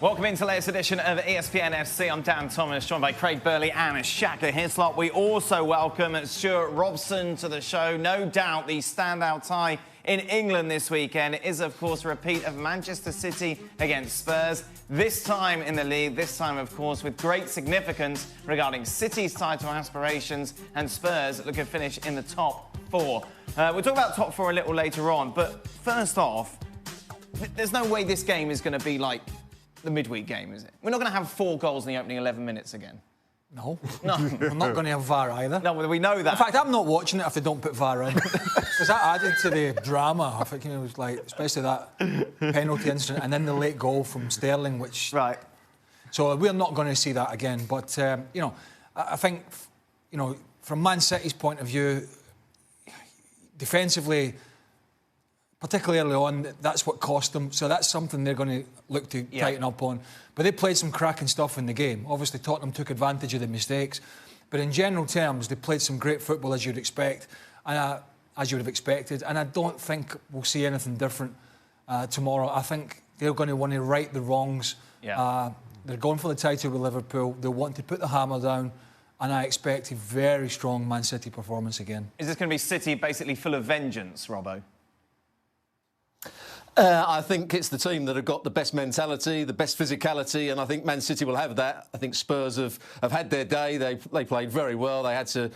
Welcome into the latest edition of ESPN FC. I'm Dan Thomas, joined by Craig Burley and Shaka Hislop. We also welcome Stuart Robson to the show. No doubt the standout tie in England this weekend is, of course, a repeat of Manchester City against Spurs. This time in the league, this time, of course, with great significance regarding City's title aspirations and Spurs looking to finish in the top four. We'll talk about top four a little later on, but first off, there's no way this game is going to be like the midweek game, is it? We're not going to have 4 goals in the opening 11 minutes again. No. I'm not going to have VAR either. No, we know that. In fact, I'm not watching it if they don't put VAR in. Because that added to the drama. I think it was like, especially that penalty incident and then the late goal from Sterling, which... Right. So we're not going to see that again. But, I think, from Man City's point of view, defensively, particularly early on, that's what cost them. So that's something they're going to look to tighten up on. But they played some cracking stuff in the game. Obviously, Tottenham took advantage of the mistakes. But in general terms, they played some great football, as you'd expect, as you would have expected. And I don't think we'll see anything different tomorrow. I think they're going to want to right the wrongs. Yeah. They're going for the title with Liverpool. They want to put the hammer down. And I expect a very strong Man City performance again. Is this going to be City basically full of vengeance, Robbo? I think it's the team that have got the best mentality, the best physicality, and I think Man City will have that. I think Spurs have had their day. They played very well. They had to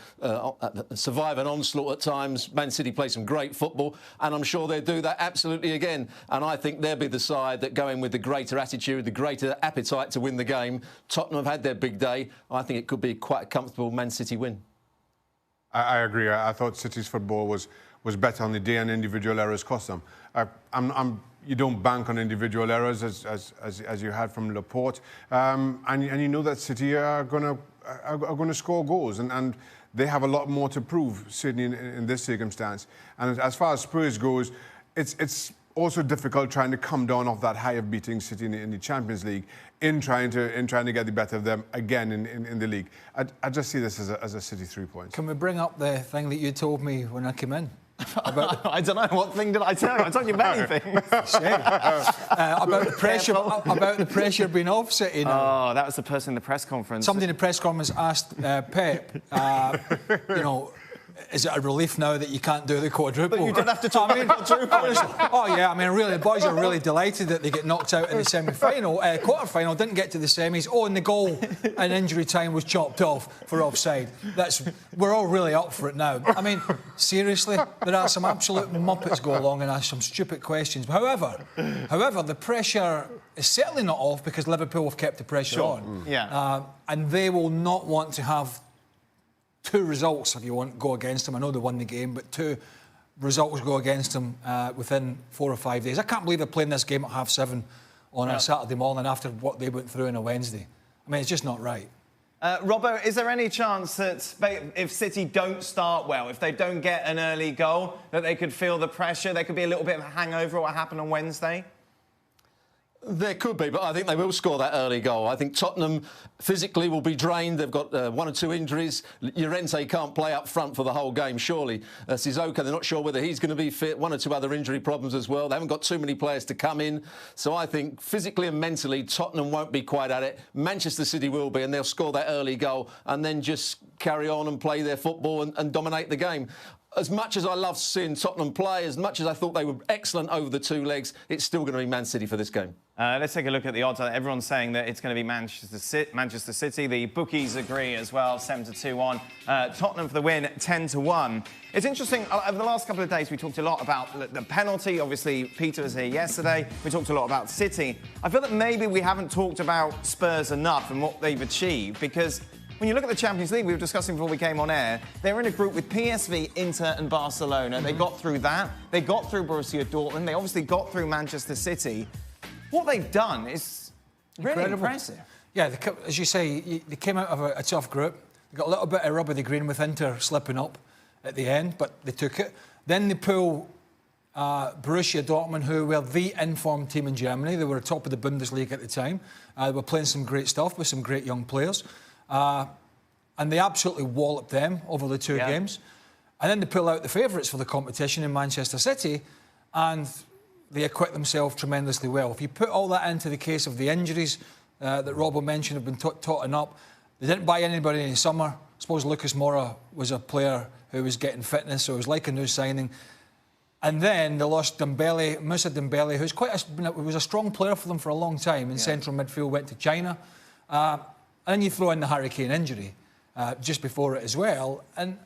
survive an onslaught at times. Man City played some great football, and I'm sure they'll do that absolutely again. And I think they'll be the side that go in with the greater attitude, the greater appetite to win the game. Tottenham have had their big day. I think it could be quite a comfortable Man City win. I agree. I thought City's football was better on the day, and individual errors cost them. You don't bank on individual errors as you had from Laporte, and you know that City are going to score goals, and they have a lot more to prove, certainly in this circumstance. And as far as Spurs goes, it's also difficult trying to come down off that high of beating City in the Champions League, in trying to get the better of them again in the league. I just see this as a City 3 points. Can we bring up the thing that you told me when I came in? I don't know, what thing did I tell you? I told you many things. About the pressure being off City now. Oh, that was the person in the press conference. Somebody in the press conference asked Pep, is it a relief now that you can't do the quadruple? But you don't have to talk about the quadruple. Oh, yeah, I mean, really, the boys are really deleted that they get knocked out in the semi-final. Quarter-final, didn't get to the semis. Oh, and the goal and injury time was chopped off for offside. We're all really up for it now. I mean, seriously, there are some absolute muppets go along and ask some stupid questions. However, the pressure is certainly not off because Liverpool have kept the pressure on. Yeah. And they will not want to have 2 results, if you want, go against them. I know they won the game, but 2 results go against them within 4 or 5 days. I can't believe they're playing this game at 7:30 on a Saturday morning after what they went through on a Wednesday. I mean, it's just not right. Robbo, is there any chance that if City don't start well, if they don't get an early goal, that they could feel the pressure? There could be a little bit of a hangover of what happened on Wednesday? There could be, but I think they will score that early goal. I think Tottenham physically will be drained. They've got 1 or 2 injuries. Llorente can't play up front for the whole game, surely. Sissoko, they're not sure whether he's going to be fit. 1 or 2 other injury problems as well. They haven't got too many players to come in. So I think physically and mentally, Tottenham won't be quite at it. Manchester City will be, and they'll score that early goal and then just carry on and play their football and dominate the game. As much as I love seeing Tottenham play, as much as I thought they were excellent over the 2 legs, it's still going to be Man City for this game. Let's take a look at the odds. Everyone's saying that it's going to be Manchester City. The bookies agree as well, 7-2 on. Tottenham for the win, 10-1. It's interesting, over the last couple of days, we talked a lot about the penalty. Obviously, Peter was here yesterday. We talked a lot about City. I feel that maybe we haven't talked about Spurs enough and what they've achieved, because when you look at the Champions League, we were discussing before we came on air, they're in a group with PSV, Inter and Barcelona. They got through that. They got through Borussia Dortmund. They obviously got through Manchester City. What they've done is really impressive. Yeah, as you say, they came out of a tough group. They got a little bit of rub of the green with Inter slipping up at the end, but they took it. Then they pull Borussia Dortmund, who were the informed team in Germany. They were top of the Bundesliga at the time. They were playing some great stuff with some great young players. And they absolutely walloped them over the 2 games. And then they pull out the favourites for the competition in Manchester City. And they acquit themselves tremendously well. If you put all that into the case of the injuries that Robbo mentioned have been totting up, they didn't buy anybody in the summer. I suppose Lucas Moura was a player who was getting fitness, so it was like a new signing. And then they lost Moussa Dembele, who's was a strong player for them for a long time in central midfield, went to China. And then you throw in the Harry Kane injury just before it as well. And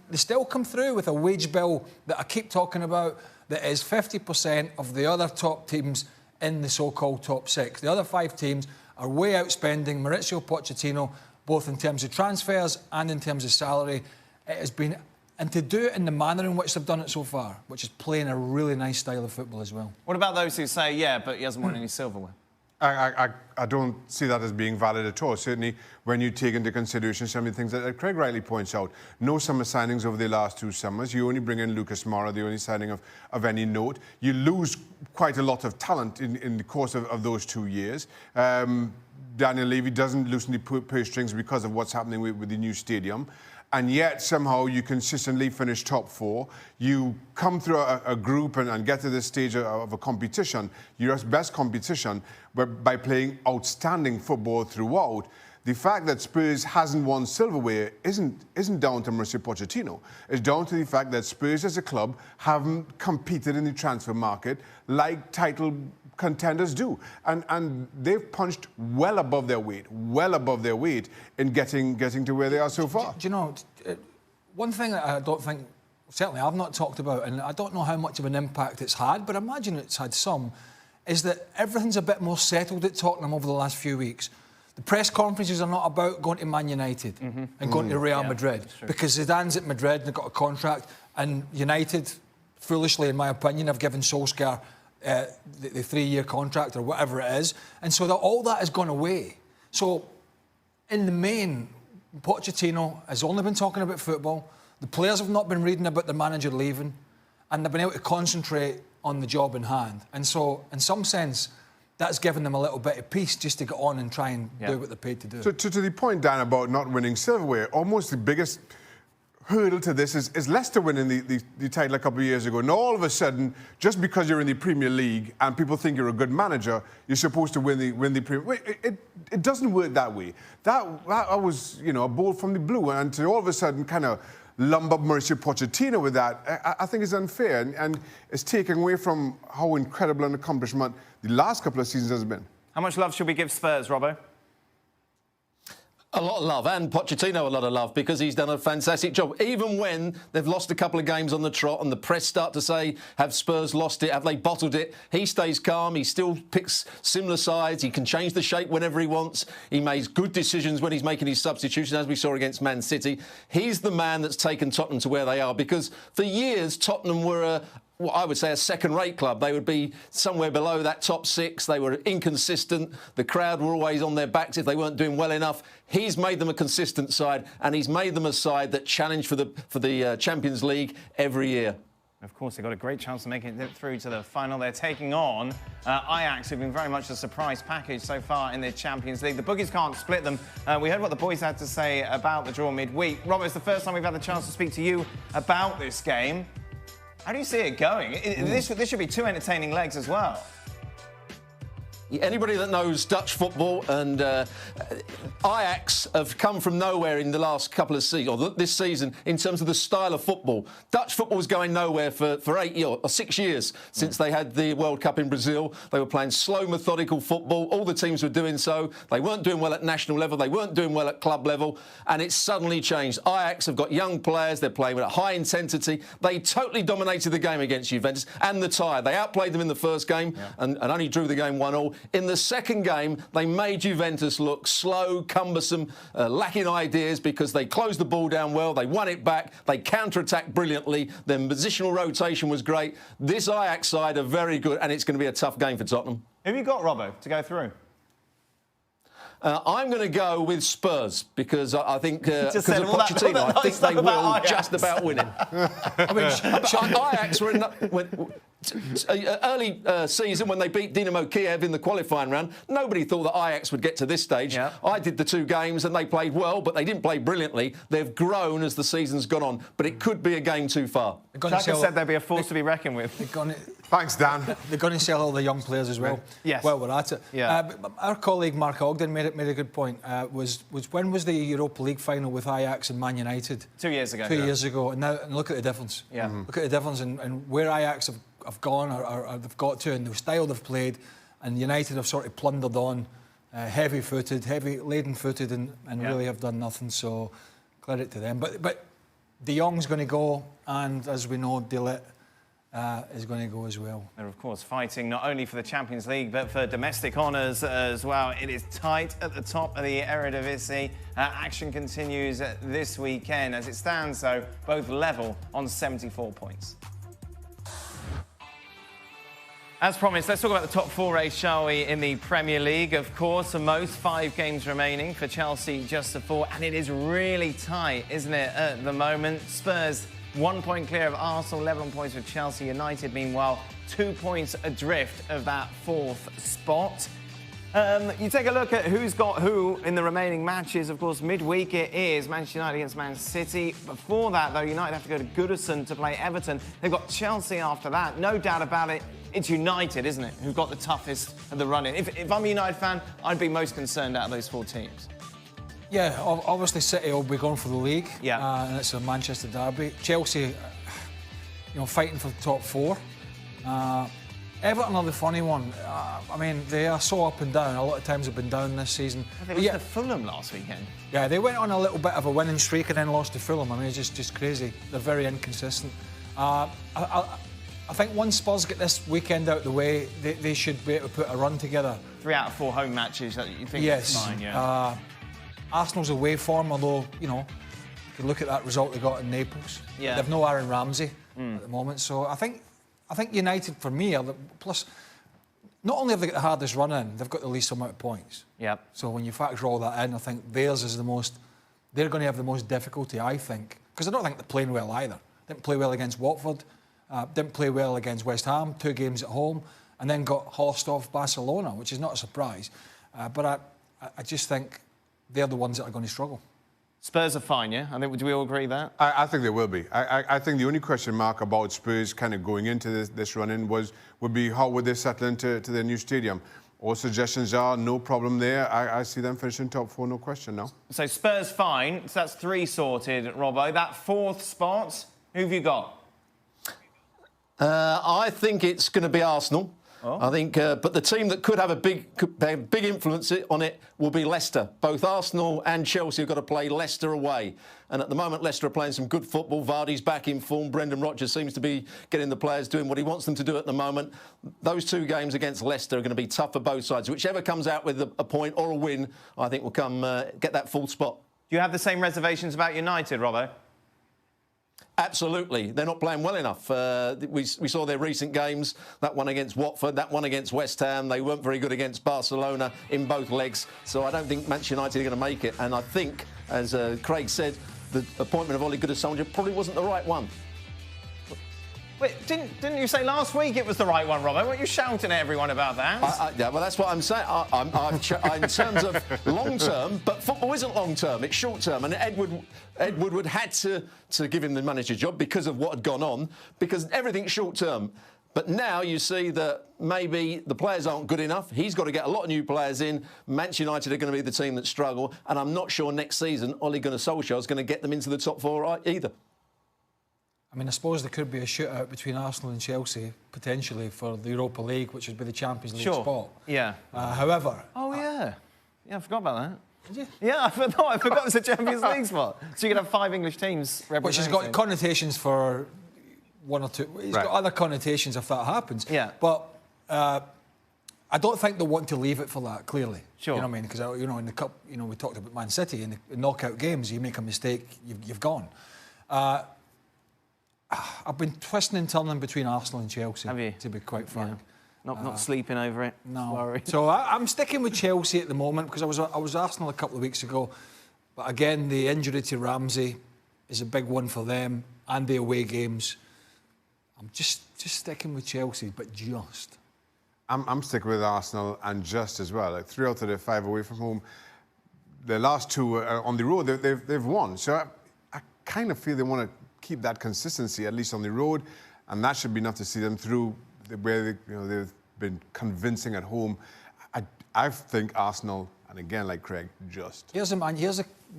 they still come through with a wage bill that I keep talking about that is 50% of the other top teams in the so-called top 6. The other 5 teams are way outspending Mauricio Pochettino, both in terms of transfers and in terms of salary. It has been... And to do it in the manner in which they've done it so far, which is playing a really nice style of football as well. What about those who say, yeah, but he hasn't won any silverware? I don't see that as being valid at all. Certainly, when you take into consideration some of the things that Craig rightly points out. No summer signings over the last 2 summers. You only bring in Lucas Moura, the only signing of any note. You lose quite a lot of talent in the course of those 2 years. Daniel Levy doesn't loosen the purse strings because of what's happening with the new stadium. And yet, somehow, you consistently finish top 4. You come through a group and get to this stage of a competition, your best competition, by playing outstanding football throughout. The fact that Spurs hasn't won silverware isn't down to Mauricio Pochettino. It's down to the fact that Spurs as a club haven't competed in the transfer market like title contenders do. And they've punched well above their weight in getting to where they are so far. Do you know, one thing that I don't think, certainly I've not talked about, and I don't know how much of an impact it's had, but I imagine it's had some, is that everything's a bit more settled at Tottenham over the last few weeks. The press conferences are not about going to Man United and going to Real Madrid, because Zidane's at Madrid and they've got a contract, and United, foolishly in my opinion, have given Solskjaer the 3-year contract or whatever it is, and so all that has gone away. So, in the main, Pochettino has only been talking about football. The players have not been reading about the manager leaving, and they've been able to concentrate on the job in hand. And so, in some sense, that's given them a little bit of peace just to get on and try and do what they're paid to do. So, to the point, Dan, about not winning silverware, almost the biggest hurdle to this is Leicester winning the title a couple of years ago. Now, all of a sudden, just because you're in the Premier League and people think you're a good manager, you're supposed to win the Premier League. It doesn't work that way. That was, a ball from the blue, and to all of a sudden kind of lump up Mauricio Pochettino with that, I think is unfair, and it's taking away from how incredible an accomplishment the last couple of seasons has been. How much love should we give Spurs, Robbo? A lot of love, and Pochettino a lot of love, because he's done a fantastic job. Even when they've lost a couple of games on the trot and the press start to say, have Spurs lost it, have they bottled it? He stays calm, he still picks similar sides, he can change the shape whenever he wants. He makes good decisions when he's making his substitution, as we saw against Man City. He's the man that's taken Tottenham to where they are, because for years Tottenham were I would say a second-rate club. They would be somewhere below that top 6. They were inconsistent. The crowd were always on their backs if they weren't doing well enough. He's made them a consistent side, and he's made them a side that challenge for the Champions League every year. Of course, they've got a great chance of making it through to the final. They're taking on Ajax, who've been very much a surprise package so far in the Champions League. The bookies can't split them. We heard what the boys had to say about the draw midweek. Robert, it's the first time we've had the chance to speak to you about this game. How do you see it going? This should be 2 entertaining legs as well. Anybody that knows Dutch football, and Ajax have come from nowhere in the last couple of seasons, or this season, in terms of the style of football. Dutch football was going nowhere for 6 years since they had the World Cup in Brazil. They were playing slow, methodical football. All the teams were doing so. They weren't doing well at national level. They weren't doing well at club level. And it's suddenly changed. Ajax have got young players. They're playing with a high intensity. They totally dominated the game against Juventus and the tie. They outplayed them in the first game and only drew the game 1-1. In the second game, they made Juventus look slow, cumbersome, lacking ideas, because they closed the ball down well, they won it back, they counter-attacked brilliantly, their positional rotation was great. This Ajax side are very good, and it's going to be a tough game for Tottenham. Who have you got, Robbo, to go through? I'm going to go with Spurs, because I think because of Pochettino, I think they will just about win it. I mean, Ajax were early season when they beat Dynamo Kiev in the qualifying round, nobody thought that Ajax would get to this stage. Yeah. I did the 2 games and they played well, but they didn't play brilliantly. They've grown as the season's gone on, but it could be a game too far. Shaka said they'd be a force to be reckoned with. Thanks, Dan. They're going to sell all the young players as well. Yes. Well, we're at it. Yeah. But our colleague Mark Ogden made a good point. When was the Europa League final with Ajax and Man United? 2 years ago. 2 years ago. And now look at the difference. Yeah. Look at the difference and where Ajax have gone or they've got to and the style they've played, and United have sort of plundered on, heavy-footed, laden-footed, and really have done nothing. So credit to them. But De Jong's going to go, and as we know, De Ligt is going to go as well. They're, of course, fighting not only for the Champions League, but for domestic honours as well. It is tight at the top of the Eredivisie. Action continues this weekend. As it stands, though, both level on 74 points. As promised, let's talk about the top 4 race, shall we, in the Premier League. Of course, the most 5 games remaining for Chelsea, just the 4. And it is really tight, isn't it, at the moment? Spurs 1 point clear of Arsenal, 11 points with Chelsea. United, meanwhile, 2 points adrift of that 4th spot. You take a look at who's got who in the remaining matches. Of course, midweek it is Manchester United against Man City. Before that, though, United have to go to Goodison to play Everton. They've got Chelsea after that. No doubt about it. It's United, isn't it, who've got the toughest of the run-in. If I'm a United fan, I'd be most concerned out of those 4 teams. Yeah, obviously City will be going for the league. Yeah. And it's a Manchester derby. Chelsea, fighting for the top 4. Everton are the funny one. I mean, they are so up and down. A lot of times they've been down this season. They lost to Fulham last weekend. Yeah, they went on a little bit of a winning streak and then lost to Fulham. I mean, it's just crazy. They're very inconsistent. I think once Spurs get this weekend out of the way, they should be able to put a run together. 3 out of 4 home matches that you think is fine, yeah. Arsenal's away form, although, if you look at that result they got in Naples. Yeah. They've no Aaron Ramsey at the moment. So I think United, for me, plus, not only have they got the hardest run in, they've got the least amount of points. Yep. So when you factor all that in, I think theirs is they're going to have the most difficulty, I think. Because I don't think they're playing well either. Didn't play well against Watford. Didn't play well against West Ham, 2 games at home, and then got horsed off Barcelona, which is not a surprise. But I just think they're the ones that are going to struggle. Spurs are fine, yeah? I think, do we all agree that? I think they will be. I think the only question mark about Spurs kind of going into this run-in would be how would they settle into their new stadium. All suggestions are no problem there. I see them finishing top 4, no question now. So Spurs fine, so that's 3 sorted, Robbo. That 4th spot, who have you got? I think it's going to be Arsenal. Oh. I think, but the team that could have a big influence on it will be Leicester. Both Arsenal and Chelsea have got to play Leicester away. And at the moment, Leicester are playing some good football. Vardy's back in form. Brendan Rodgers seems to be getting the players doing what he wants them to do at the moment. Those 2 games against Leicester are going to be tough for both sides. Whichever comes out with a point or a win, I think will come get that full spot. Do you have the same reservations about United, Robbo? Absolutely. They're not playing well enough. We saw their recent games, that one against Watford, that one against West Ham. They weren't very good against Barcelona in both legs. So I don't think Manchester United are going to make it. And I think, as Craig said, the appointment of Ole Gunnar Solskjaer probably wasn't the right one. Wait, didn't you say last week it was the right one, Robbo? Weren't you shouting at everyone about that? Yeah, well, that's what I'm saying. In terms of long-term, but football isn't long-term, it's short-term. And Ed Woodward had to give him the manager job because of what had gone on, because everything's short-term. But now you see that maybe the players aren't good enough. He's got to get a lot of new players in. Manchester United are going to be the team that struggle. And I'm not sure next season Ole Gunnar Solskjaer is going to get them into the top 4 either. I mean, I suppose there could be a shootout between Arsenal and Chelsea, potentially, for the Europa League, which would be the Champions League spot. Yeah. However... Oh, yeah. Yeah, I forgot about that. Did you? Yeah, I forgot it was a Champions League spot. So you could have 5 English teams representing. Which has got connotations for 1 or 2... It's got other connotations if that happens. Yeah. But I don't think they want to leave it for that, clearly. Sure. You know what I mean? Because, in the Cup, we talked about Man City, in the knockout games, you make a mistake, you've gone. I've been twisting and turning between Arsenal and Chelsea, have you? To be quite frank. Yeah. Not sleeping over it. No. Sorry. So I'm sticking with Chelsea at the moment because I was Arsenal a couple of weeks ago. But again, the injury to Ramsey is a big one for them and the away games. I'm just sticking with Chelsea, but just. I'm sticking with Arsenal and just as well. Like 3 out of their 5 away from home. The last 2 on the road, they've won. So I kind of feel they want to keep that consistency, at least on the road, and that should be enough to see them through where they've been convincing at home. I think Arsenal, and again, like Craig, just. Here's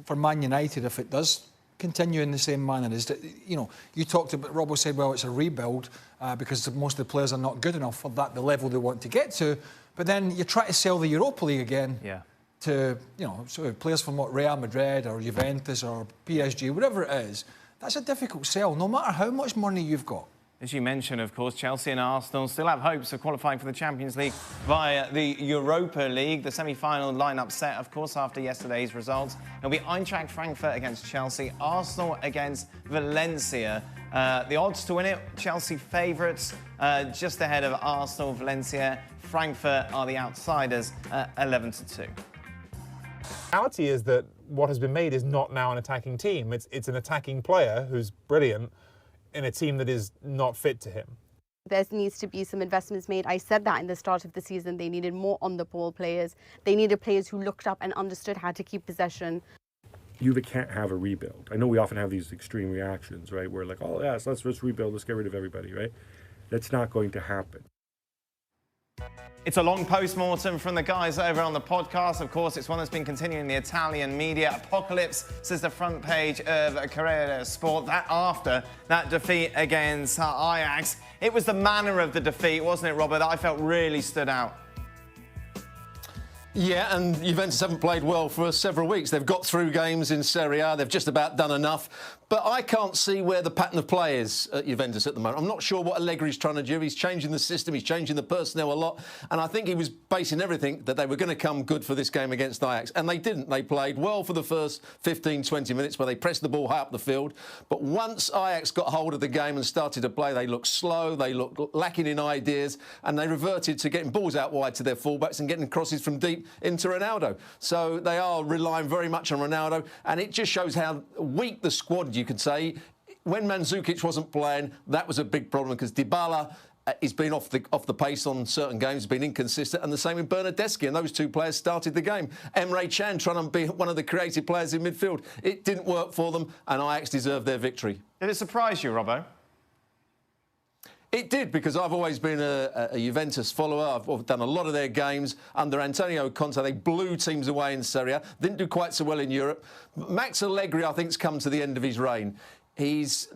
for Man United, if it does continue in the same manner, is that, you talked about, Robbo said, well, it's a rebuild because most of the players are not good enough for the level they want to get to. But then you try to sell the Europa League again to, sort of players from Real Madrid or Juventus or PSG, whatever it is. That's a difficult sell, no matter how much money you've got. As you mentioned, of course, Chelsea and Arsenal still have hopes of qualifying for the Champions League via the Europa League. The semi-final line-up set, of course, after yesterday's results. It'll be Eintracht Frankfurt against Chelsea, Arsenal against Valencia. The odds to win it, Chelsea favourites, just ahead of Arsenal, Valencia. Frankfurt are the outsiders, 11-2. The reality is that what has been made is not now an attacking team. It's an attacking player who's brilliant in a team that is not fit to him. There needs to be some investments made. I said that in the start of the season. They needed more on-the-ball players. They needed players who looked up and understood how to keep possession. Juve can't have a rebuild. I know we often have these extreme reactions, right? We're like, oh, yes, let's just rebuild, let's get rid of everybody, right? That's not going to happen. It's a long post-mortem from the guys over on the podcast. Of course, it's one that's been continuing in the Italian media. Apocalypse, says the front page of Corriere dello Sport. That after that defeat against Ajax. It was the manner of the defeat, wasn't it, Robert, that I felt really stood out. Yeah, and Juventus haven't played well for several weeks. They've got through games in Serie A. They've just about done enough. But I can't see where the pattern of play is at Juventus at the moment. I'm not sure what Allegri's trying to do. He's changing the system. He's changing the personnel a lot. And I think he was basing everything that they were going to come good for this game against Ajax. And they didn't. They played well for the first 15, 20 minutes where they pressed the ball high up the field. But once Ajax got hold of the game and started to play, they looked slow. They looked lacking in ideas. And they reverted to getting balls out wide to their fullbacks and getting crosses from deep into Ronaldo. So they are relying very much on Ronaldo. And it just shows how weak the squad, you could say. When Mandzukic wasn't playing, that was a big problem because Dybala has been off the pace on certain games, been inconsistent, and the same with Bernardeschi, and those two players started the game. Emre Can trying to be one of the creative players in midfield. It didn't work for them, and Ajax deserved their victory. Did it surprise you, Robbo? It did, because I've always been a Juventus follower. I've done a lot of their games. Under Antonio Conte, they blew teams away in Serie A. Didn't do quite so well in Europe. Max Allegri, I think, has come to the end of his reign. He's,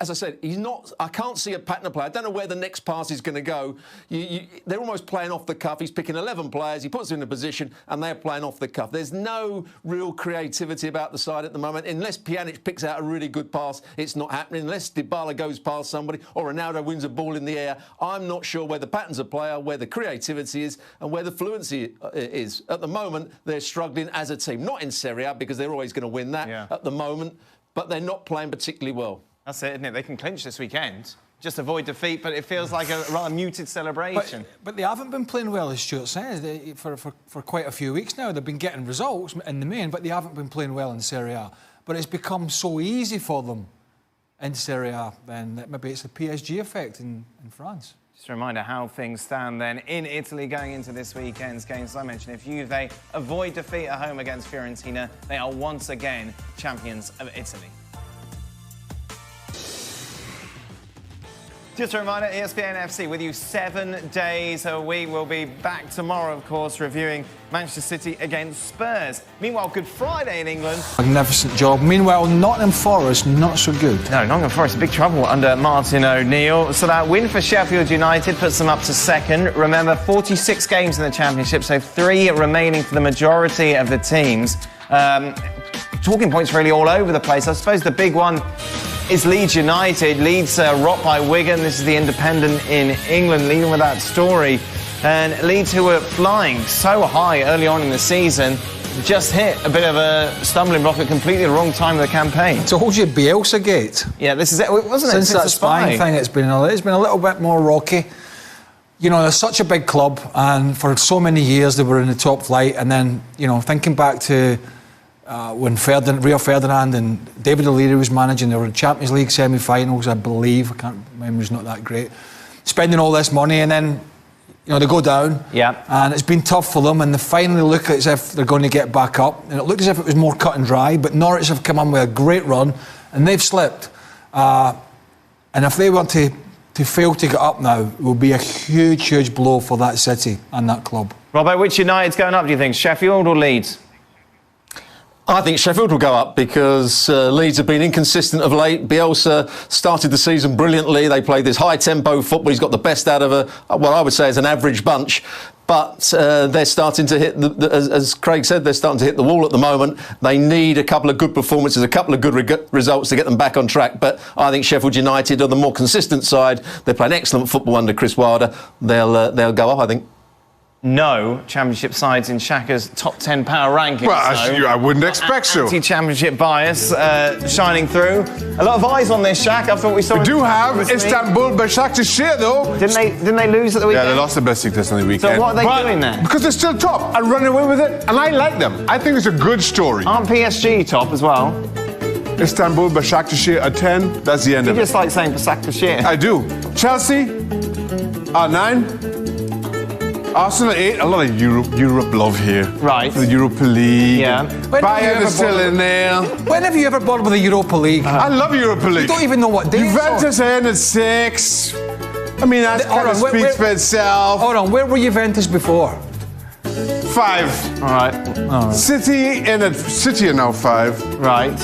as I said, he's not. I can't see a pattern of play. I don't know where the next pass is going to go. They're almost playing off the cuff. He's picking 11 players. He puts them in a position, and they're playing off the cuff. There's no real creativity about the side at the moment. Unless Pjanic picks out a really good pass, it's not happening. Unless Dybala goes past somebody or Ronaldo wins a ball in the air, I'm not sure where the patterns of play are, where the creativity is, and where the fluency is. At the moment, they're struggling as a team. Not in Serie A, because they're always going to win that at the moment. But they're not playing particularly well. That's it, isn't it? They can clinch this weekend, just avoid defeat, but it feels like a rather muted celebration. But they haven't been playing well, as Stuart says, for quite a few weeks now. They've been getting results in the main, but they haven't been playing well in Serie A. But it's become so easy for them in Serie A, then maybe it's the PSG effect in France. Just a reminder how things stand then in Italy going into this weekend's games. As I mentioned, if Juve avoid defeat at home against Fiorentina, they are once again champions of Italy. Just a reminder, ESPN FC with you 7 days a week. We'll be back tomorrow, of course, reviewing Manchester City against Spurs. Meanwhile, Good Friday in England. Magnificent job. Meanwhile, Nottingham Forest, not so good. No, Nottingham Forest, big trouble under Martin O'Neill. So that win for Sheffield United puts them up to second. Remember, 46 games in the Championship, so 3 remaining for the majority of the teams. Talking points really all over the place. I suppose the big one is Leeds United. Leeds rocked by Wigan. This is the Independent in England leading with that story. And Leeds, who were flying so high early on in the season, just hit a bit of a stumbling block at completely the wrong time of the campaign. I told you, Bielsa gate. Yeah, this is it, wasn't it? Since that Spain thing, it's been a little bit more rocky. You know, they're such a big club, and for so many years they were in the top flight, and then, you know, thinking back to when Rio Ferdinand and David O'Leary was managing. They were in Champions League semi-finals, I believe. My memory's not that great. Spending all this money and then, they go down. Yeah. And it's been tough for them, and they finally look as if they're going to get back up. And it looked as if it was more cut and dry, but Norwich have come on with a great run, and they've slipped. And if they want to fail to get up now, it will be a huge, huge blow for that city and that club. Robert, which United's going up, do you think? Sheffield or Leeds? I think Sheffield will go up because Leeds have been inconsistent of late. Bielsa started the season brilliantly. They played this high-tempo football. He's got the best out of what I would say is an average bunch. But they're starting to hit, as Craig said, they're starting to hit the wall at the moment. They need a couple of good performances, a couple of good results to get them back on track. But I think Sheffield United are the more consistent side. They play an excellent football under Chris Wilder. They'll go up, I think. No Championship sides in Shaka's top 10 power rankings. Well, I wouldn't expect so. Anti-Championship bias shining through. A lot of eyes on this, Shaq. I thought we saw. We do have Istanbul Başakşehir, though. Didn't they lose at the weekend? Yeah, they lost the Besiktas on the weekend. So what are they doing there? Because they're still top and running away with it, and I like them. I think it's a good story. Aren't PSG top as well? Istanbul Başakşehir at 10. That's the end of it. You just like saying Başakşehir. I do. Chelsea at 9. Arsenal 8, a lot of Europe love here. Right. For the Europa League. Yeah. Bayern is still in there. When have you ever bothered with the Europa League? I love Europa League. You don't even know what day Juventus in at 6. I mean, that kind of speaks for itself. Hold on, where were Juventus before? 5. All right. City are now 5. Right.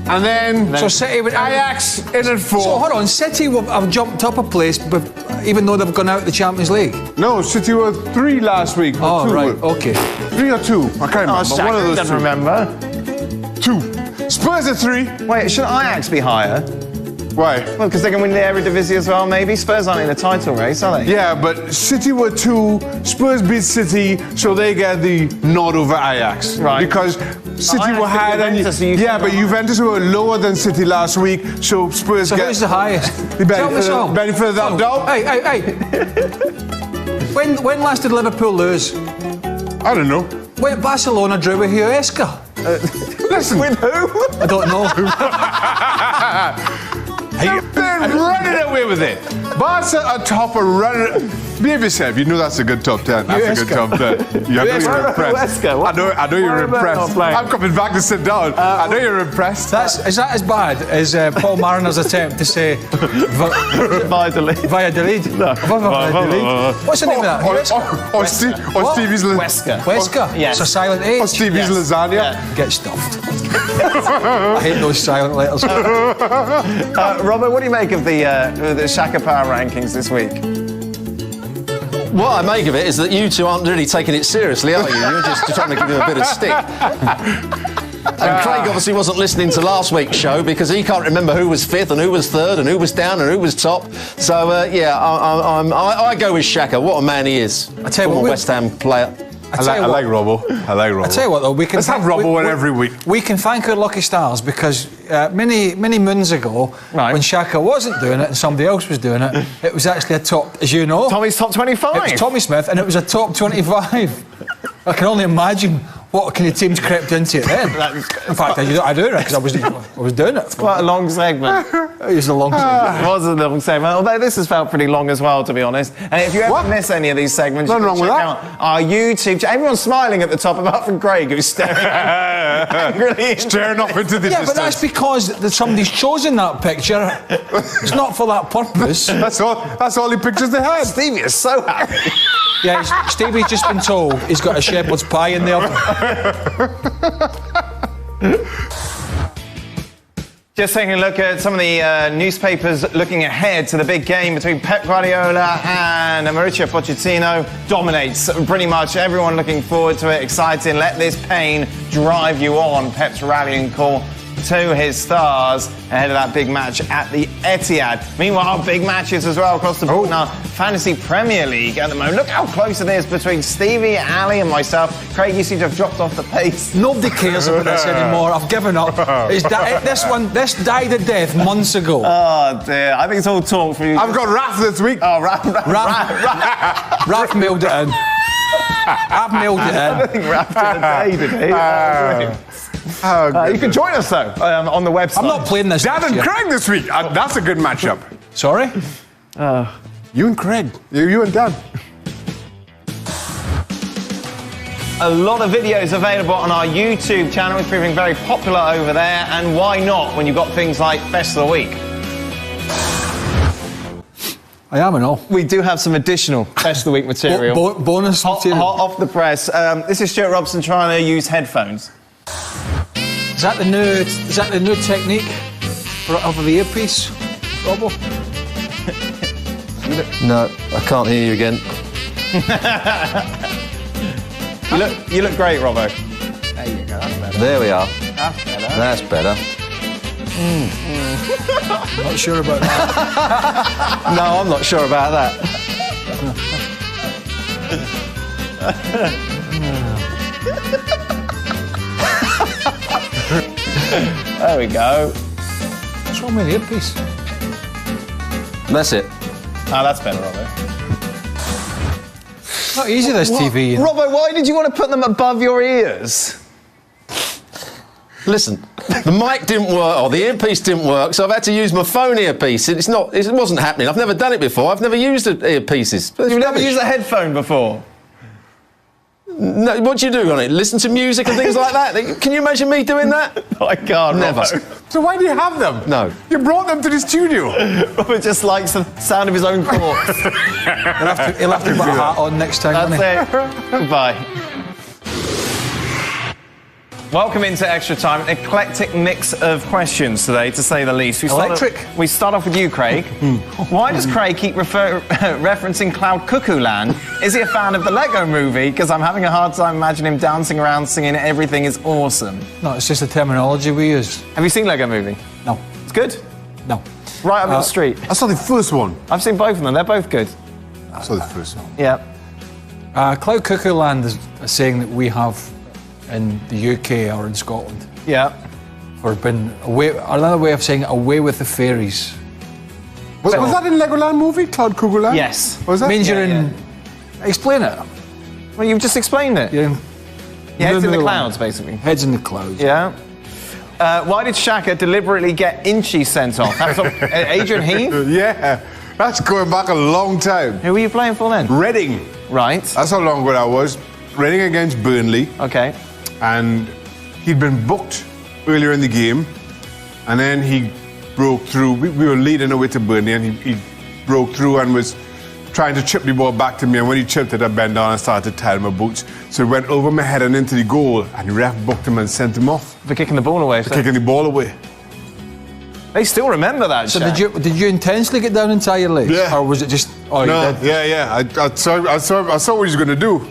And then so City would Ajax in at 4. So hold on, City have jumped up a place, but even though they've gone out of the Champions League. No, City were 3 last week. Oh, right, okay. 3 or 2? I can't remember. Shaq, one of those doesn't remember. 2. Spurs at 3. Wait, should Ajax be higher? Why? Well, because they can win the Eredivisie as well, maybe. Spurs aren't in the title race, are they? Yeah, but City were 2. Spurs beat City, so they get the nod over Ajax. Right. Because City Ajax were higher than Juventus, but Juventus were lower than City last week, so Spurs so get. Who's the highest? Benefit of that doubt. Hey. When last did Liverpool lose? I don't know. When Barcelona drew with Huesca. Listen. With who? I don't know. They're running away with it. Barca are top and running. Behave yourself. You know that's a good top 10. That's a good top 10. I know you're impressed. I know you're impressed. I'm coming back to sit down. I know you're impressed. Is that as bad as Paul Marner's attempt to say Valladolid? No. What's the name of that? Or Stevie's Huesca. Yes. So silent H. Or Stevie's lasagna. Yeah. Get stuffed. I hate those silent letters. Robert, what do you make of the Shaka Power rankings this week? What I make of it is that you two aren't really taking it seriously, are you? You're just trying to give him a bit of stick. And Craig obviously wasn't listening to last week's show because he can't remember who was 5th and who was 3rd and who was down and who was top. So, I go with Shaka. What a man he is. I tell you what, West Ham player. I like Robbo. I tell you what, though, we can. Let's have Robbo in every week. We can thank our lucky stars because many moons ago, when Shaka wasn't doing it and somebody else was doing it, it was actually a top, as you know. Tommy's top 25. It was Tommy Smith, and it was a top 25. I can only imagine what kind of teams crept into it then. In fact, I do it because I was doing it. It's quite a long segment. It was a long segment. It was a long segment, although this has felt pretty long as well, to be honest. And if you ever miss any of these segments, you can check out our YouTube. Everyone's smiling at the top, apart from Craig, who's staring angrily. Staring off into the distance. But that's because somebody's chosen that picture. It's not for that purpose. That's all the pictures they had. Stevie is so happy. Yeah, Stevie's just been told he's got a shepherd's pie in the oven. Just taking a look at some of the newspapers looking ahead to the big game between Pep Guardiola and Mauricio Pochettino. Dominates pretty much everyone looking forward to it. Exciting. Let this pain drive you on. Pep's rallying call to his stars ahead of that big match at the Etihad. Meanwhile, big matches as well across the board in our Fantasy Premier League at the moment. Look how close it is between Stevie, Ali and myself. Craig, you seem to have dropped off the pace. Nobody cares about this anymore. I've given up. This died a death months ago. Oh, dear. I think it's all talk for you. I've got Raf this week. Oh, Raf mailed it in. I've mailed it in. I don't think Raf did a day, did he? You can join us, though, on the website. I'm not playing this. Dan and Craig this week. That's a good matchup. Sorry? You and Craig. You and Dan. A lot of videos available on our YouTube channel. It's proving very popular over there. And why not when you've got things like Best of the Week? I am and all. We do have some additional Best of the Week material. Bonus material. Hot off the press. This is Stuart Robson trying to use headphones. Is that the new technique of the earpiece, Robbo? No, I can't hear you again. You look great, Robbo. There you go. That's better. There we are. That's better. That's better. Not sure about that. No, I'm not sure about that. There we go. What's wrong with the earpiece? That's it. Oh, that's better, Robbo. Not easy, this TV. You know. Robbo, why did you want to put them above your ears? Listen, the mic didn't work, or the earpiece didn't work, so I've had to use my phone earpiece. It wasn't happening. I've never done it before. I've never used earpieces. You've never used a headphone before? No, what do you do on it? Listen to music and things like that? Can you imagine me doing that? I can't, Never. Robbo. So why do you have them? No. You brought them to the studio. Robbo just likes the sound of his own thoughts. He'll have to put a hat on next time. That's it. Goodbye. Welcome into Extra Time. An eclectic mix of questions today, to say the least. We start off with you, Craig. Why does Craig keep referencing Cloud Cuckoo Land? Is he a fan of the Lego movie? Because I'm having a hard time imagining him dancing around singing "Everything is Awesome." No, it's just the terminology we use. Have you seen Lego movie? No. It's good. No. Right up the street. I saw the first one. I've seen both of them. They're both good. I saw the first one. Yeah. Cloud Cuckoo Land is a saying that we have in the UK or in Scotland. Yeah. Or been away, another way of saying it, away with the fairies. Was that in Legoland movie, Cloud Cuckoo Land? Yes. Was that? Means you're in... Explain it. Well, you've just explained it. You're in... Yeah, it's in the Land. clouds, basically. Heads in the clouds. Yeah. Why did Shaka deliberately get Inchy sent off? That was Adrian Heath? Yeah. That's going back a long time. Who were you playing for then? Reading. Right. That's how long ago that was. Reading against Burnley. Okay. And he'd been booked earlier in the game, and then he broke through. We were leading away to Burnley, and he broke through and was trying to chip the ball back to me, and when he chipped it, I bent down and started to tie my boots. So it went over my head and into the goal, and the ref booked him and sent him off. For kicking the ball away. For kicking the ball away. They still remember that, So Shaq. did you intensely get down and tie your legs? Yeah. Or was it just... Oh, No, you did? yeah. I saw what he was going to do.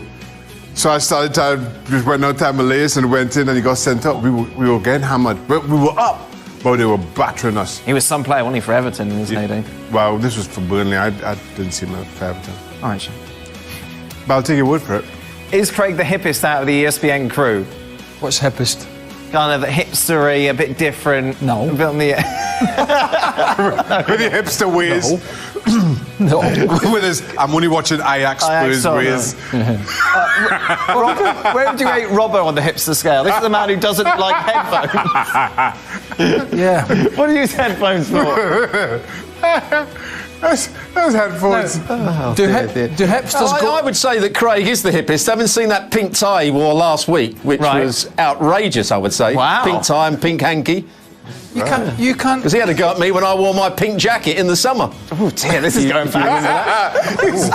So I started to just went out, tied my lace, and went in, and he got sent up. We were getting hammered, but we were up, but they were battering us. He was some player, wasn't he, for Everton in his heyday? Well, this was for Burnley. I didn't see him for Everton. All right, Shaq. But I'll take your word for it. Is Craig the hippest out of the ESPN crew? What's hippest? Kind of hipstery, a bit different. No. A bit on the... With your hipster ways. No. With his, I'm only watching Ajax Spurs ways. Robbo, where would you rate Robbo on the hipster scale? This is a man who doesn't like headphones. Yeah. What do you use headphones for? Those headphones. Do hipsters go... I would say that Craig is the hippest. Having seen that pink tie he wore last week, which was outrageous, I would say. Wow. Pink tie and pink hanky. You can't... Because he had a go at me when I wore my pink jacket in the summer. Oh, dear, this is going back, isn't it?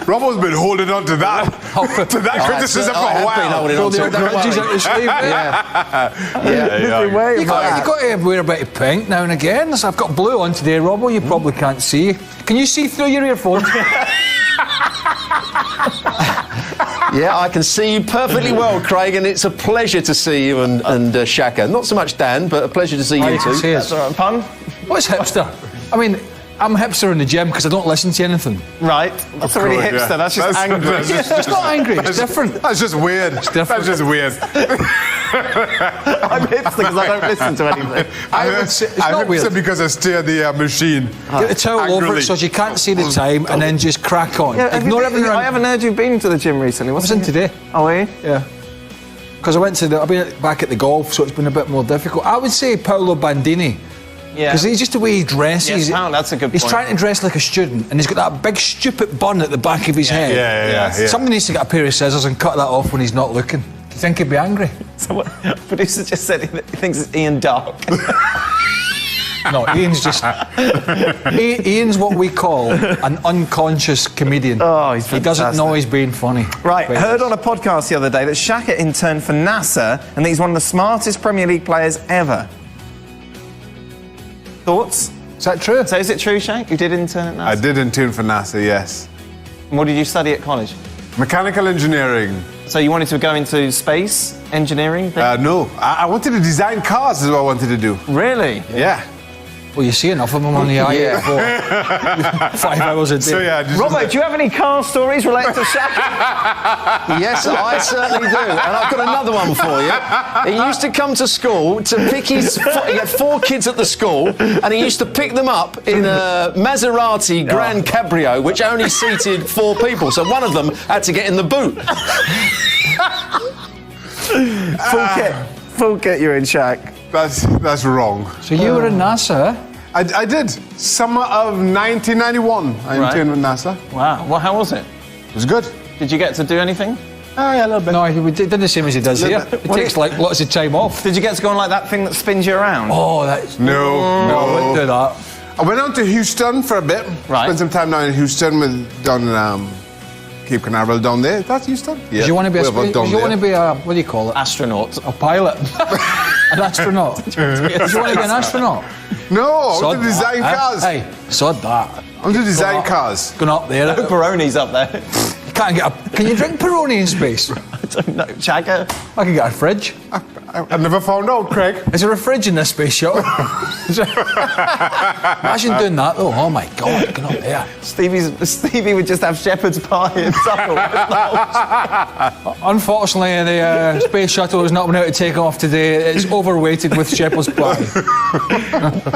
Robbo's been holding on to that, criticism for a while. Holding on to it, don't grudges worry. out your sleeve. Yeah. You got to wear a bit of pink now and again. So I've got blue on today, Robbo. You probably can't see. Can you see through your earphones? Yeah, I can see you perfectly well, Craig, and it's a pleasure to see you and Shaka. Not so much Dan, but a pleasure to see you can two. see us. That's all right. Pun? What's hipster? I mean, I'm hipster in the gym because I don't listen to anything. Right. That's already course, hipster. yeah. That's just angry. It's not angry. It's different. That's just weird. different. That's just weird. I'm hipster because I don't listen to anything. not weird. Hipster because I steer the machine. Get the towel over Angrily. it so you can't see the time and then just crack on. Yeah, Ignore everything I around. haven't heard you've been to the gym recently. I was in today. Oh, are you? Yeah. because I've been back at the golf, so it's been a bit more difficult. I would say Paolo Bandini. Yeah. Because he's just the way he dresses. Yes, that's a good point. He's trying to dress like a student, and he's got that big stupid bun at the back of his head. Yeah. Somebody needs to get a pair of scissors and cut that off when he's not looking. Do you think he'd be angry? Someone, producer just said he thinks it's Ian Dark. No, Ian's just... Ian's what we call an unconscious comedian. Oh, he's fantastic. He doesn't know he's being funny. Right, heard on a podcast the other day that Xhaka interned for NASA and that he's one of the smartest Premier League players ever. Thoughts? Is that true? So is it true, Shaq? You did intern at NASA? I did intern for NASA, yes. And what did you study at college? Mechanical engineering. So you wanted to go into space engineering? No, I wanted to design cars is what I wanted to do. Really? Yeah. Well, you see enough of them on the I-84. 5 hours a day. So yeah, Robert, do you have any car stories related to Xhaka? Yes, I certainly do. And I've got another one for you. He used to come to school to pick his... He had 4 kids at the school, and he used to pick them up in a Maserati Grand Cabrio, which only seated 4 people. So one of them had to get in the boot. Full kit you're in, Shaq. That's wrong. So you were in NASA? I did. Summer of 1991, I interned with NASA. Wow. Well, how was it? It was good. Did you get to do anything? Yeah, a little bit. No, he did the same as he does here. It takes like lots of time off. Did you get to go on like that thing that spins you around? Oh, that's... No. I wouldn't do that. I went out to Houston for a bit. Right. Spent some time down in Houston down in Cape Canaveral down there. That's Houston? Yeah. Did you want to be a... Way about Did you want to be a... What do you call it? Astronaut. A pilot. An astronaut. Did you want to be an astronaut? No, I want to that, design cars. Hey, sod that. I want to design cars. Going up there. No Peroni's up there. You can't get a... Can you drink Peroni in space? I don't know. Shaka? I can get a fridge. I never found out, Craig. Is there a fridge in this space shuttle? Imagine doing that, though. Oh, my God. Get up there. Stevie would just have shepherd's pie and supper. Unfortunately, the space shuttle has not been able to take off today. It's overweighted with shepherd's pie.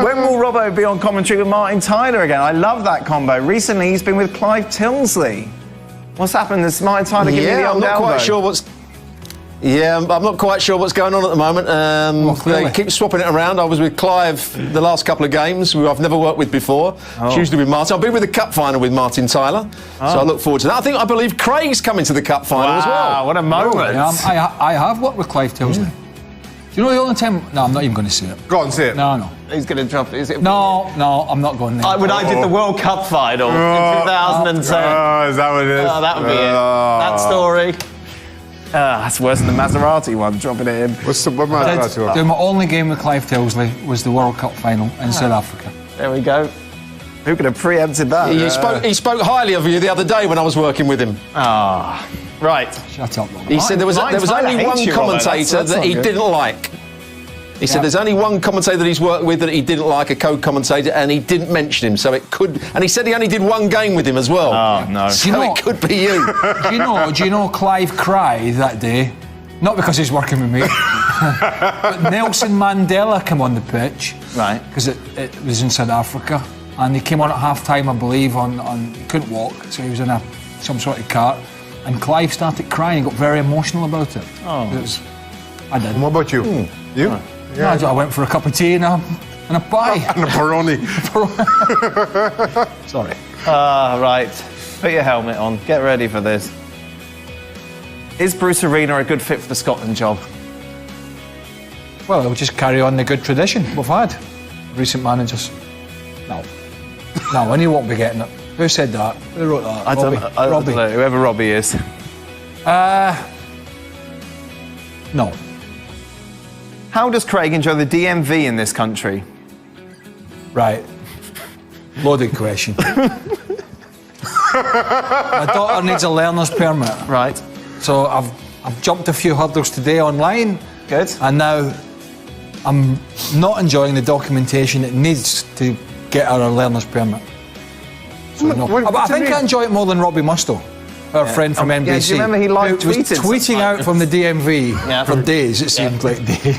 When will Robbo be on commentary with Martin Tyler again? I love that combo. Recently, he's been with Clive Tilsley. What's happened? Is Martin Tyler giving you the old elbow? I'm not quite sure what's... Yeah, I'm not quite sure what's going on at the moment. They keep swapping it around. I was with Clive the last couple of games, who I've never worked with before. It's usually with Martin. I've been with the Cup final with Martin Tyler, so I look forward to that. I believe Craig's coming to the Cup final as well. Wow, what a moment. I have worked with Clive Tilsley. Do you know the only time... No, I'm not even going to say it. Go on, say it. No. He's going to drop... Is it? No, I'm not going there. When I did the World Cup final in 2010. Is that what it is? Oh, that would be it. That story. That's worse than the Maserati one, dropping it in. What Maserati one? My only game with Clive Tilsley was the World Cup final in South Africa. There we go. Who could have preempted that? He spoke highly of you the other day when I was working with him. Right. Shut up, Robert. He said there was only one commentator that he didn't like. He said there's only one commentator that he's worked with that he didn't like, a co-commentator, and he didn't mention him, so it could... And he said he only did one game with him as well. Oh, no. So it could be you. Do you know Clive cried that day? Not because he's working with me. But Nelson Mandela came on the pitch. Right. Because it was in South Africa. And he came on at half-time, I believe, he couldn't walk, so he was in some sort of cart. And Clive started crying, got very emotional about it. Oh. I did. And what about you? You? Yeah. I went for a cup of tea and a pie. And a Peroni. Sorry. Right. Put your helmet on. Get ready for this. Is Bruce Arena a good fit for the Scotland job? Well, we'll just carry on the good tradition we've had. Recent managers. No, and he won't be getting it. Who said that? Who wrote that? I don't know. Whoever Robbie is. No. How does Craig enjoy the DMV in this country? Right. Loaded question. My daughter needs a learner's permit. Right. So I've jumped a few hurdles today online. Good. And now I'm not enjoying the documentation it needs to get her a learner's permit. So no. But I think I enjoy it more than Robbie Mustoe, our friend from NBC. Yeah, do you remember he live was tweeted tweeting out from the DMV for days, it seemed like days.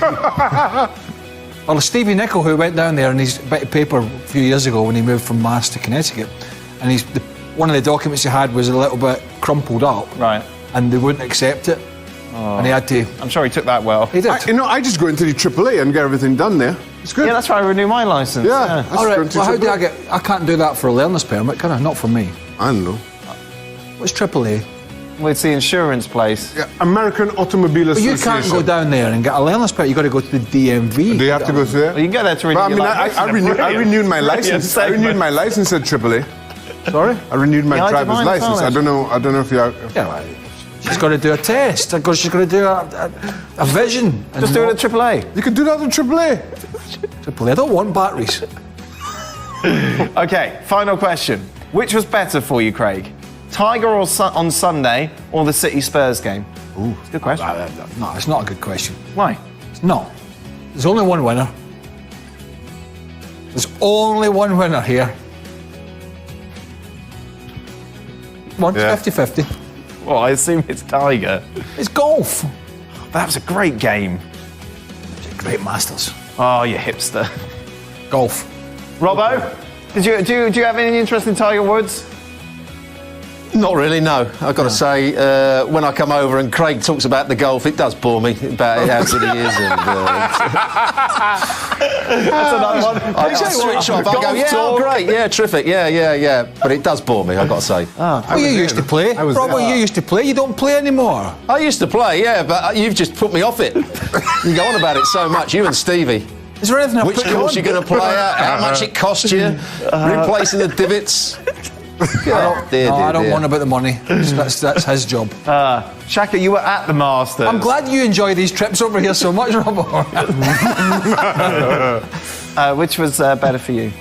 Well, Stevie Nicol, who went down there and his bit of paper a few years ago when he moved from Mass to Connecticut, and one of the documents he had was a little bit crumpled up. Right. And they wouldn't accept it. And he had to. I'm sure he took that well. He did. I just go into the AAA and get everything done there. It's good. Yeah, that's why I renew my licence. Yeah. All right. Well, how do I get? I can't do that for a learner's permit, can I? Not for me. I don't know. What's AAA? Well, it's the insurance place. Yeah, American Automobile But you Association. can't go down there and get a learner's permit. You've got to go to the DMV. Do you have to go through there? Well, you can go there to renew But I mean, your I renewed my license. I renewed my license at AAA. Sorry? I renewed my Yeah, I did driver's mine as well, license. I don't know if you are. Yeah, well, she's got to do a test. She's got to do a vision. Just do it at AAA. You can do that at AAA. AAA. I don't want batteries. Okay, final question. Which was better for you, Craig? Tiger on Sunday or the City Spurs game? Ooh, it's a good question. No, it's not a good question. Why? It's not. There's only one winner. There's only one winner here. Once, Yeah. 50-50. Well, I assume it's Tiger. It's golf. That was a great game. It's a great Masters. Oh, you hipster. Golf. Robbo, do you have any interest in Tiger Woods? Not really, no. I've got to say, when I come over and Craig talks about the golf, it does bore me about how good he is. And, That's another one. I switch off. I go, yeah, oh, great, yeah, terrific, yeah. But it does bore me, I've got to say. Well, you used to play. Robert, you used to play. You don't play anymore. I used to play, yeah, but you've just put me off it. You go on about it so much, you and Stevie. Is there anything I Which put you course on? you're going to play at, how much it cost you, replacing the divots. I don't want about the money. That's his job. Shaka, you were at the Masters. I'm glad you enjoy these trips over here so much, Robert. Which was better for you?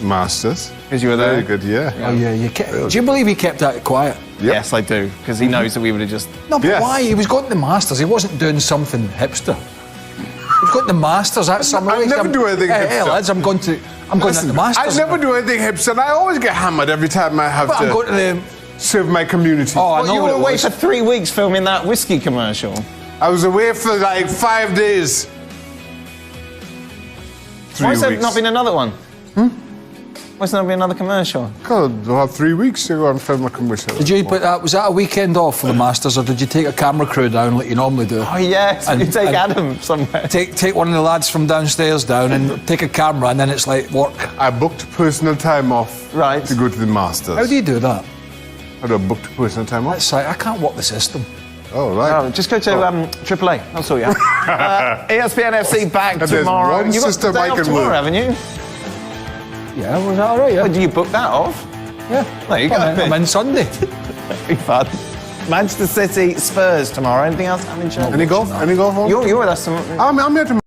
Masters. Because you were there? Very good, yeah. Oh, yeah. Do you believe he kept that quiet? Yep. Yes, I do. Because he knows that we would have just... No, but Yes. why? He was going to the Masters. He wasn't doing something hipster. He was going to the Masters. That's something. I never do anything Hey, hipster. lads, I'm going to the Masters. I never do anything hipster. I always get hammered every time I have But I'm going to the... serve my community. Oh, I Well, know you what were it away was. for 3 weeks filming that whiskey commercial. I was away for like 5 days. 3 Why has there weeks. not been another one? Why has there not been another commercial? God, I'll have 3 weeks to go and film a commercial. Did you put that? Was that a weekend off for the Masters, or did you take a camera crew down like you normally do? Oh, yes. And- You take and- Adam somewhere. Take one of the lads from downstairs down and take a camera, and then it's like work. I booked personal time off Right. to go to the Masters. How do you do that? How do I book personal time off? It's like I can't work the system. Oh, right. Oh, just go to AAA. That's all you have. ESPN FC back There's tomorrow. one You've got system the day I off can tomorrow, work. haven't you? Yeah, was that all right? Yeah. Oh, do you book that off? Yeah. There you go. I'm in Sunday. Be fun. Manchester City, Spurs tomorrow. Anything else? Any golf? Any golf on? You're with us tomorrow. I'm here tomorrow.